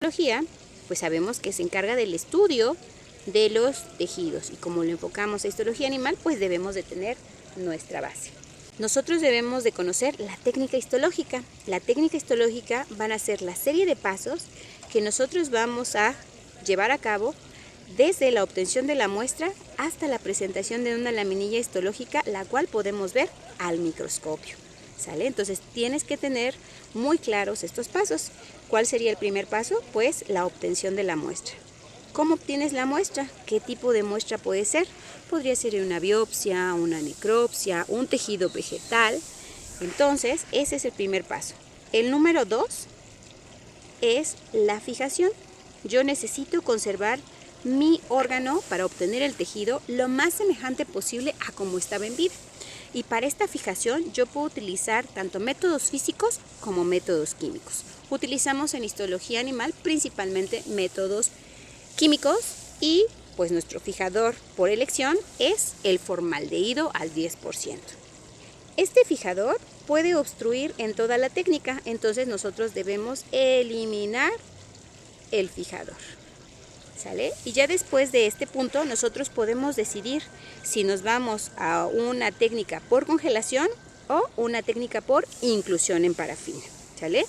histología, pues sabemos que se encarga del estudio de los tejidos, y como lo enfocamos a histología animal, pues debemos de tener nuestra base. Nosotros debemos de conocer la técnica histológica. La técnica histológica van a ser la serie de pasos que nosotros vamos a llevar a cabo desde la obtención de la muestra hasta la presentación de una laminilla histológica, la cual podemos ver al microscopio. ¿Sale? Entonces tienes que tener muy claros estos pasos. ¿Cuál sería el primer paso? Pues la obtención de la muestra. ¿Cómo obtienes la muestra? ¿Qué tipo de muestra puede ser? Podría ser una biopsia, una necropsia, un tejido vegetal. Entonces, ese es el primer paso. El número 2 es la fijación. Yo necesito conservar mi órgano para obtener el tejido lo más semejante posible a como estaba en vida. Y para esta fijación yo puedo utilizar tanto métodos físicos como métodos químicos. Utilizamos en histología animal principalmente métodos químicos y pues nuestro fijador por elección es el formaldehído al 10%. Este fijador puede obstruir en toda la técnica, entonces nosotros debemos eliminar el fijador. ¿Sale? Y ya después de este punto nosotros podemos decidir si nos vamos a una técnica por congelación o una técnica por inclusión en parafina. ¿Sale?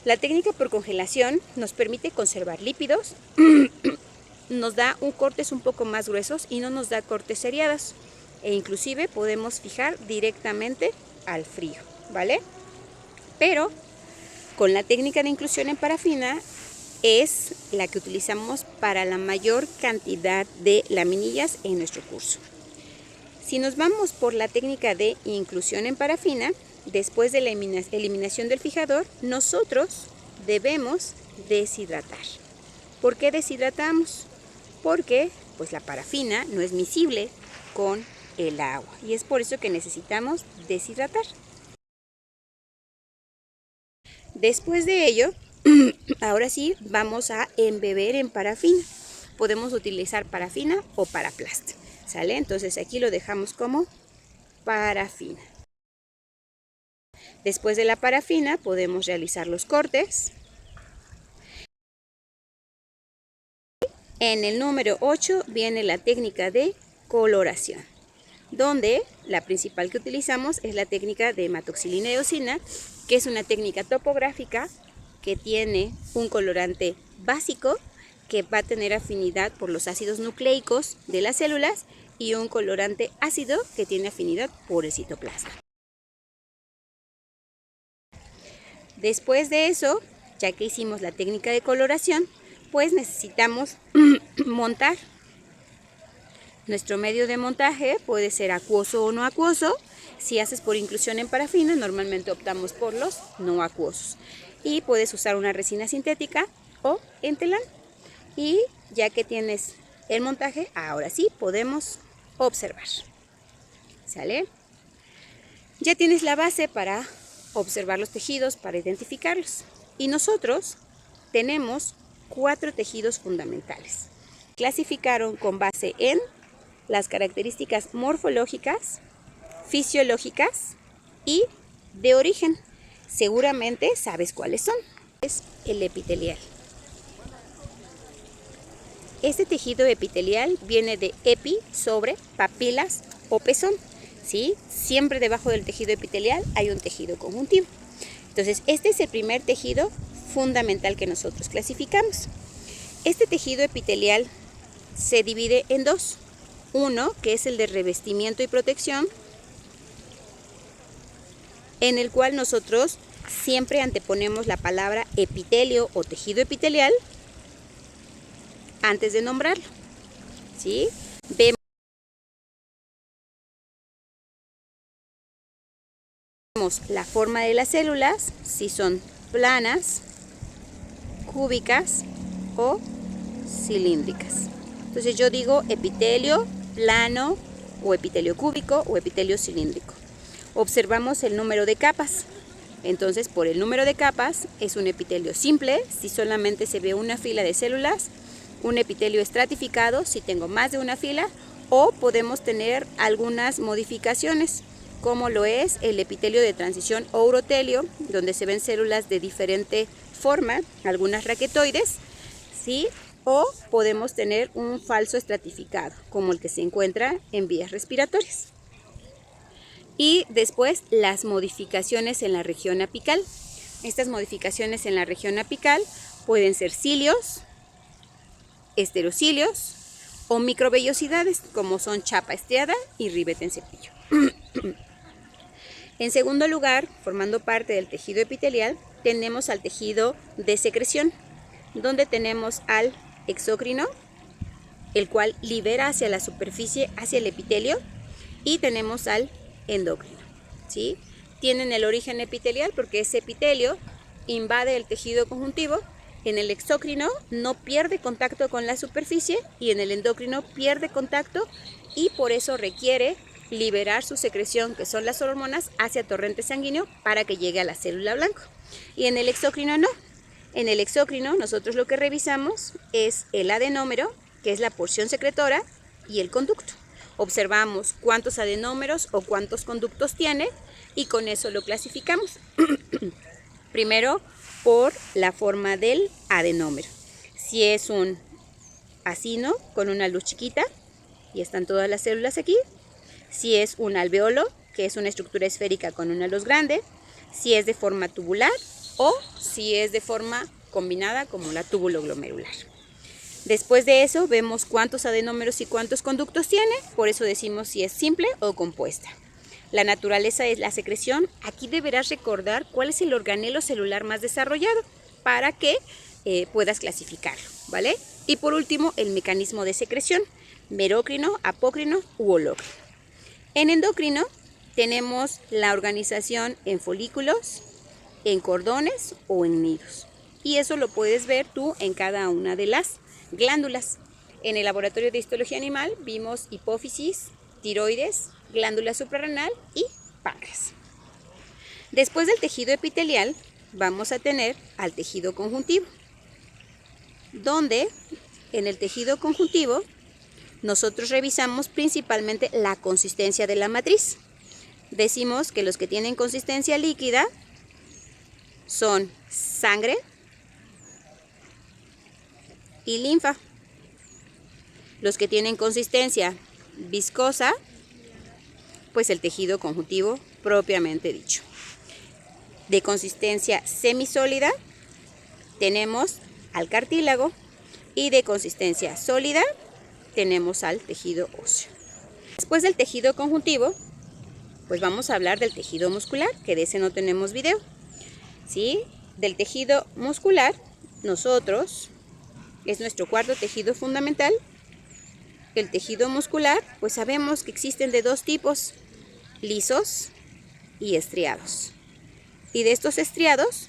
La técnica por congelación nos permite conservar lípidos, nos da cortes un poco más gruesos y no nos da cortes seriados, e inclusive podemos fijar directamente al frío, ¿vale? Pero con la técnica de inclusión en parafina es la que utilizamos para la mayor cantidad de laminillas en nuestro curso. Si nos vamos por la técnica de inclusión en parafina, después de la eliminación del fijador, nosotros debemos deshidratar. ¿Por qué deshidratamos? Porque pues la parafina no es miscible con el agua y es por eso que necesitamos deshidratar. Después de ello, ahora sí vamos a embeber en parafina. Podemos utilizar parafina o paraplast, ¿sale? Entonces aquí lo dejamos como parafina. Después de la parafina podemos realizar los cortes. En el número 8 viene la técnica de coloración, donde la principal que utilizamos es la técnica de hematoxilina eosina, que es una técnica topográfica que tiene un colorante básico que va a tener afinidad por los ácidos nucleicos de las células y un colorante ácido que tiene afinidad por el citoplasma. Después de eso, ya que hicimos la técnica de coloración, pues necesitamos montar. Nuestro medio de montaje puede ser acuoso o no acuoso. Si haces por inclusión en parafina, normalmente optamos por los no acuosos. Y puedes usar una resina sintética o entelán. Y ya que tienes el montaje, ahora sí podemos observar. ¿Sale? Ya tienes la base para observar los tejidos, para identificarlos. Y nosotros tenemos 4 tejidos fundamentales. Clasificaron con base en las características morfológicas, fisiológicas y de origen. Seguramente sabes cuáles son. Es el epitelial. Este tejido epitelial viene de epi, sobre, papilas o pezón. ¿Sí? Siempre debajo del tejido epitelial hay un tejido conjuntivo. Entonces, este es el primer tejido fundamental que nosotros clasificamos. Este tejido epitelial se divide en dos. Uno, que es el de revestimiento y protección, en el cual nosotros siempre anteponemos la palabra epitelio o tejido epitelial antes de nombrarlo. ¿Sí? Vemos la forma de las células, si son planas, cúbicas o cilíndricas. Entonces yo digo epitelio plano o epitelio cúbico o epitelio cilíndrico. Observamos el número de capas. Entonces por el número de capas es un epitelio simple si solamente se ve una fila de células, un epitelio estratificado si tengo más de una fila, o podemos tener algunas modificaciones como lo es el epitelio de transición o urotelio, donde se ven células de diferente forma algunas raquetoides, ¿sí? O podemos tener un falso estratificado, como el que se encuentra en vías respiratorias. Y después las modificaciones en la región apical. Estas modificaciones en la región apical pueden ser cilios, esterocilios o microvellosidades, como son chapa estriada y ribete en cepillo. En segundo lugar, formando parte del tejido epitelial, tenemos al tejido de secreción, donde tenemos al exócrino, el cual libera hacia la superficie, hacia el epitelio, y tenemos al endocrino, ¿sí? Tienen el origen epitelial porque ese epitelio invade el tejido conjuntivo. En el exócrino no pierde contacto con la superficie y en el endocrino pierde contacto, y por eso requiere liberar su secreción, que son las hormonas, hacia torrente sanguíneo para que llegue a la célula blanco. Y en el exócrino no. En el exócrino nosotros lo que revisamos es el adenómero, que es la porción secretora, y el conducto. Observamos cuántos adenómeros o cuántos conductos tiene y con eso lo clasificamos. Primero, por la forma del adenómero. Si es un acino con una luz chiquita y están todas las células aquí. Si es un alveolo, que es una estructura esférica con una luz grande. Si es de forma tubular o si es de forma combinada como la túbulo-glomerular. Después de eso vemos cuántos adenómeros y cuántos conductos tiene, por eso decimos si es simple o compuesta. La naturaleza es la secreción. Aquí deberás recordar cuál es el organelo celular más desarrollado para que puedas clasificarlo, ¿vale? Y por último, el mecanismo de secreción, merócrino, apócrino u holócrino. En endocrino tenemos la organización en folículos, en cordones o en nidos. Y eso lo puedes ver tú en cada una de las glándulas. En el laboratorio de histología animal vimos hipófisis, tiroides, glándula suprarrenal y páncreas. Después del tejido epitelial vamos a tener al tejido conjuntivo, donde en el tejido conjuntivo nosotros revisamos principalmente la consistencia de la matriz. Decimos que los que tienen consistencia líquida son sangre y linfa. Los que tienen consistencia viscosa, pues el tejido conjuntivo propiamente dicho. De consistencia semisólida tenemos al cartílago y de consistencia sólida tenemos al tejido óseo. Después del tejido conjuntivo, pues vamos a hablar del tejido muscular, que de ese no tenemos video, ¿sí? Del tejido muscular, nosotros, es nuestro cuarto tejido fundamental. El tejido muscular, pues sabemos que existen de dos tipos, lisos y estriados. Y de estos estriados,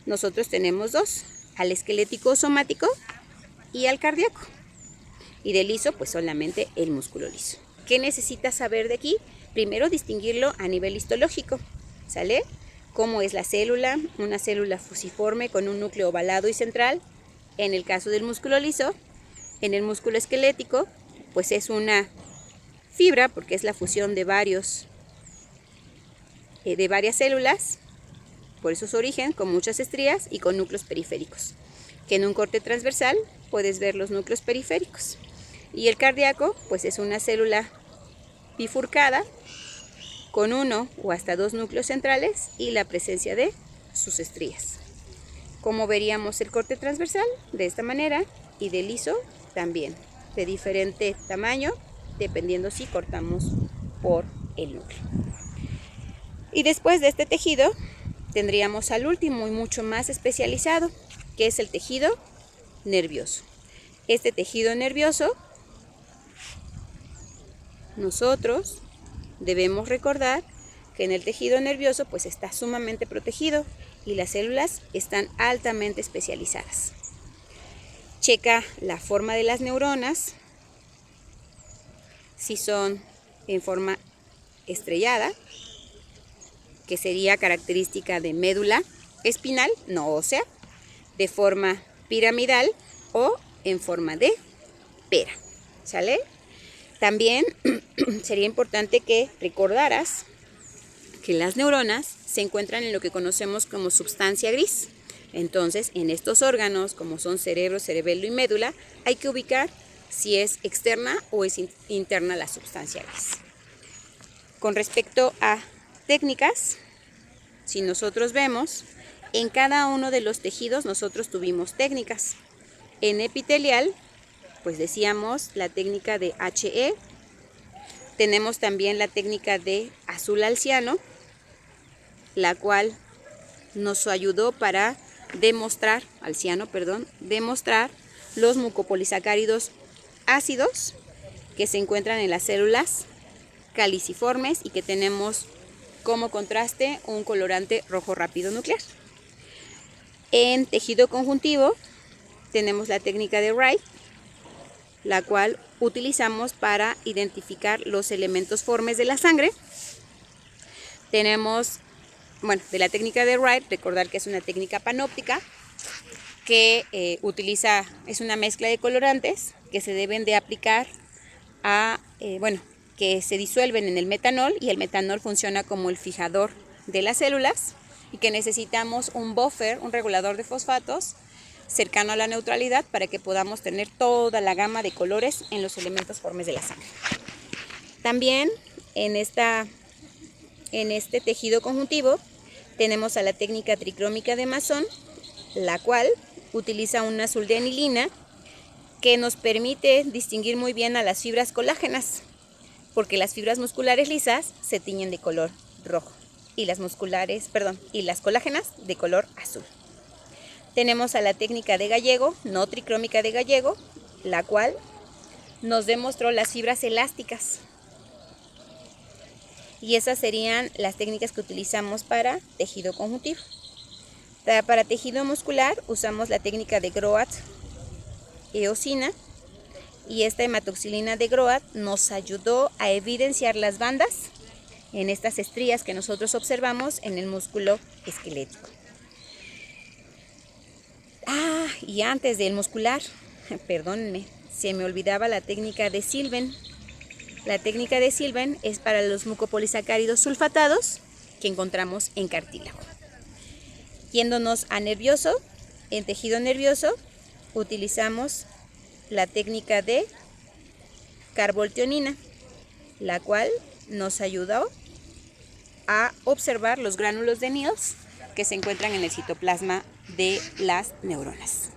nosotros tenemos dos, al esquelético somático y al cardíaco. Y de liso, pues solamente el músculo liso. ¿Qué necesitas saber de aquí? Primero, distinguirlo a nivel histológico, ¿sale? Cómo es la célula, una célula fusiforme con un núcleo ovalado y central. En el caso del músculo liso, en el músculo esquelético, pues es una fibra, porque es la fusión de varias células, por eso su origen, con muchas estrías y con núcleos periféricos. Que en un corte transversal puedes ver los núcleos periféricos. Y el cardíaco, pues es una célula bifurcada con uno o hasta dos núcleos centrales y la presencia de sus estrías. ¿Cómo veríamos el corte transversal? De esta manera, y de liso también, de diferente tamaño, dependiendo si cortamos por el núcleo. Y después de este tejido, tendríamos al último y mucho más especializado, que es el tejido nervioso. Este tejido nervioso, nosotros debemos recordar que en el tejido nervioso pues está sumamente protegido y las células están altamente especializadas. Checa la forma de las neuronas, si son en forma estrellada, que sería característica de médula espinal, no ósea, de forma piramidal o en forma de pera, ¿sale? También sería importante que recordaras que las neuronas se encuentran en lo que conocemos como sustancia gris. Entonces, en estos órganos, como son cerebro, cerebelo y médula, hay que ubicar si es externa o es interna la sustancia gris. Con respecto a técnicas, si nosotros vemos, en cada uno de los tejidos nosotros tuvimos técnicas. En epitelial, pues decíamos la técnica de HE, tenemos también la técnica de azul alciano, la cual nos ayudó para demostrar los mucopolisacáridos ácidos que se encuentran en las células caliciformes y que tenemos como contraste un colorante rojo rápido nuclear. En tejido conjuntivo tenemos la técnica de Wright, la cual utilizamos para identificar los elementos formes de la sangre. Tenemos, de la técnica de Wright, recordar que es una técnica panóptica que es una mezcla de colorantes que se deben de aplicar que se disuelven en el metanol, y el metanol funciona como el fijador de las células, y que necesitamos un buffer, un regulador de fosfatos cercano a la neutralidad para que podamos tener toda la gama de colores en los elementos formes de la sangre. También en este tejido conjuntivo tenemos a la técnica tricrómica de Masson, la cual utiliza un azul de anilina que nos permite distinguir muy bien a las fibras colágenas, porque las fibras musculares lisas se tiñen de color rojo y las colágenas de color azul. Tenemos a la técnica de Gallego, no tricrómica de Gallego, la cual nos demostró las fibras elásticas. Y esas serían las técnicas que utilizamos para tejido conjuntivo. Para tejido muscular usamos la técnica de Groat-Eosina, y esta hematoxilina de Groat nos ayudó a evidenciar las bandas en estas estrías que nosotros observamos en el músculo esquelético. Y antes del muscular, perdónenme, se me olvidaba la técnica de Sylven. La técnica de Sylven es para los mucopolisacáridos sulfatados que encontramos en cartílago. Yéndonos a nervioso, en tejido nervioso utilizamos la técnica de carboltionina, la cual nos ayudó a observar los gránulos de Niels que se encuentran en el citoplasma de las neuronas.